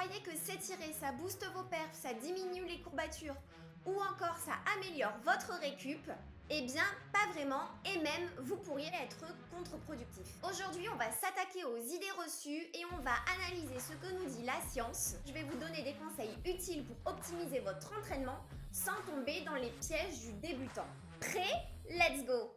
croyez que s'étirer, ça booste vos perfs, ça diminue les courbatures ou encore ça améliore votre récup, eh bien pas vraiment et même vous pourriez être contre-productif. Aujourd'hui on va s'attaquer aux idées reçues et on va analyser ce que nous dit la science. Je vais vous donner des conseils utiles pour optimiser votre entraînement sans tomber dans les pièges du débutant. Prêt? Let's go!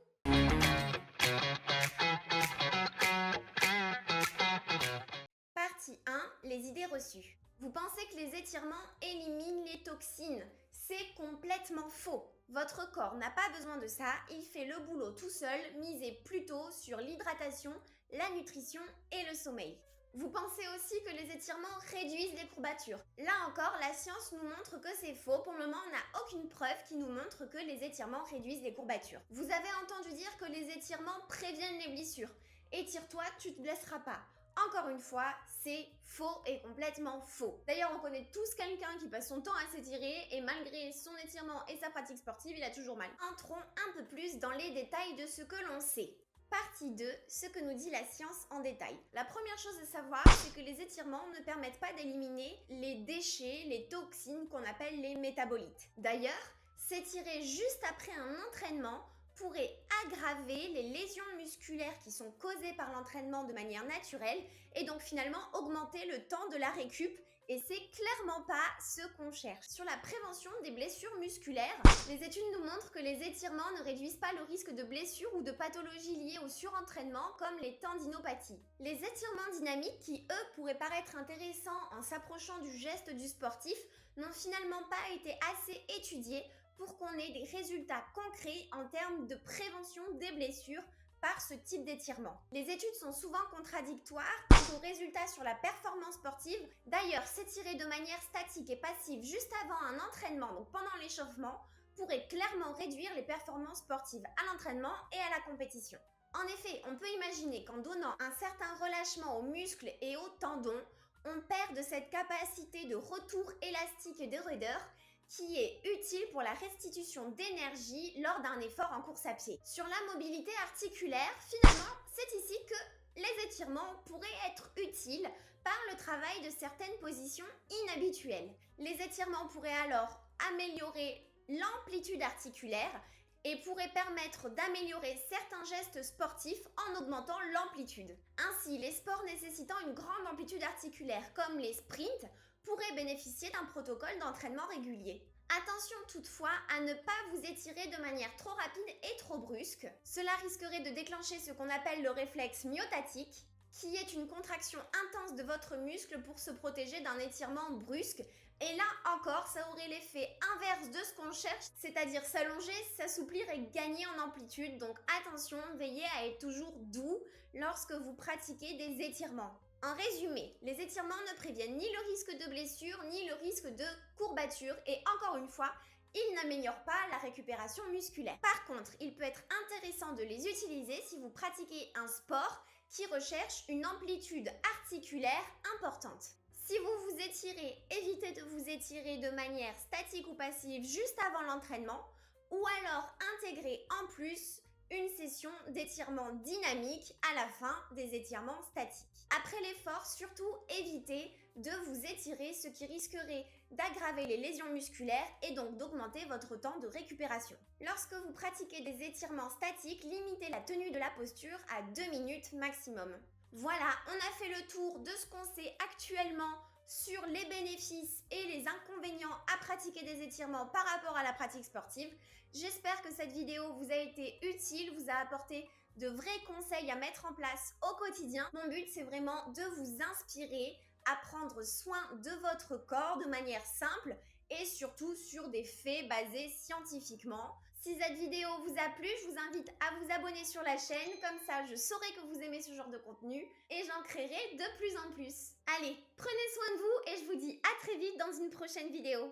Partie 1, les idées reçues. Vous pensez que les étirements éliminent les toxines? C'est complètement faux. Votre corps n'a pas besoin de ça, il fait le boulot tout seul, misez plutôt sur l'hydratation, la nutrition et le sommeil. Vous pensez aussi que les étirements réduisent les courbatures. Là encore, la science nous montre que c'est faux. Pour le moment, on n'a aucune preuve qui nous montre que les étirements réduisent les courbatures. Vous avez entendu dire que les étirements préviennent les blessures. Étire-toi, tu te blesseras pas. Encore une fois, c'est faux et complètement faux. D'ailleurs, on connaît tous quelqu'un qui passe son temps à s'étirer et malgré son étirement et sa pratique sportive, il a toujours mal. Entrons un peu plus dans les détails de ce que l'on sait. Partie 2, ce que nous dit la science en détail. La première chose à savoir, c'est que les étirements ne permettent pas d'éliminer les déchets, les toxines qu'on appelle les métabolites. D'ailleurs, s'étirer juste après un entraînement pourrait aggraver les lésions musculaires qui sont causées par l'entraînement de manière naturelle et donc finalement augmenter le temps de la récup. Et c'est clairement pas ce qu'on cherche. Sur la prévention des blessures musculaires, les études nous montrent que les étirements ne réduisent pas le risque de blessures ou de pathologies liées au surentraînement comme les tendinopathies. Les étirements dynamiques qui, eux, pourraient paraître intéressants en s'approchant du geste du sportif, n'ont finalement pas été assez étudiés pour qu'on ait des résultats concrets en termes de prévention des blessures par ce type d'étirement. Les études sont souvent contradictoires quant aux résultats sur la performance sportive. D'ailleurs, s'étirer de manière statique et passive juste avant un entraînement, donc pendant l'échauffement, pourrait clairement réduire les performances sportives à l'entraînement et à la compétition. En effet, on peut imaginer qu'en donnant un certain relâchement aux muscles et aux tendons, on perd de cette capacité de retour élastique et de raideur qui est utile pour la restitution d'énergie lors d'un effort en course à pied. Sur la mobilité articulaire, finalement, c'est ici que les étirements pourraient être utiles par le travail de certaines positions inhabituelles. Les étirements pourraient alors améliorer l'amplitude articulaire et pourraient permettre d'améliorer certains gestes sportifs en augmentant l'amplitude. Ainsi, les sports nécessitant une grande amplitude articulaire comme les sprints pourraient bénéficier d'un protocole d'entraînement régulier. Attention toutefois à ne pas vous étirer de manière trop rapide et trop brusque. Cela risquerait de déclencher ce qu'on appelle le réflexe myotatique, qui est une contraction intense de votre muscle pour se protéger d'un étirement brusque. Et là encore, ça aurait l'effet inverse de ce qu'on cherche, c'est-à-dire s'allonger, s'assouplir et gagner en amplitude. Donc attention, veillez à être toujours doux lorsque vous pratiquez des étirements. En résumé, les étirements ne préviennent ni le risque de blessure ni le risque de courbature et encore une fois, ils n'améliorent pas la récupération musculaire. Par contre, il peut être intéressant de les utiliser si vous pratiquez un sport qui recherche une amplitude articulaire importante. Si vous vous étirez, évitez de vous étirer de manière statique ou passive juste avant l'entraînement ou alors intégrez en plus une session d'étirement dynamique à la fin des étirements statiques. Après l'effort, surtout évitez de vous étirer, ce qui risquerait d'aggraver les lésions musculaires et donc d'augmenter votre temps de récupération. Lorsque vous pratiquez des étirements statiques, limitez la tenue de la posture à 2 minutes maximum. Voilà, on a fait le tour de ce qu'on sait actuellement sur les bénéfices et les inconvénients à pratiquer des étirements par rapport à la pratique sportive. J'espère que cette vidéo vous a été utile, vous a apporté de vrais conseils à mettre en place au quotidien. Mon but, c'est vraiment de vous inspirer à prendre soin de votre corps de manière simple et surtout sur des faits basés scientifiquement. Si cette vidéo vous a plu, je vous invite à vous abonner sur la chaîne, comme ça je saurai que vous aimez ce genre de contenu et j'en créerai de plus en plus. Allez, prenez soin de vous et je vous dis à très vite dans une prochaine vidéo.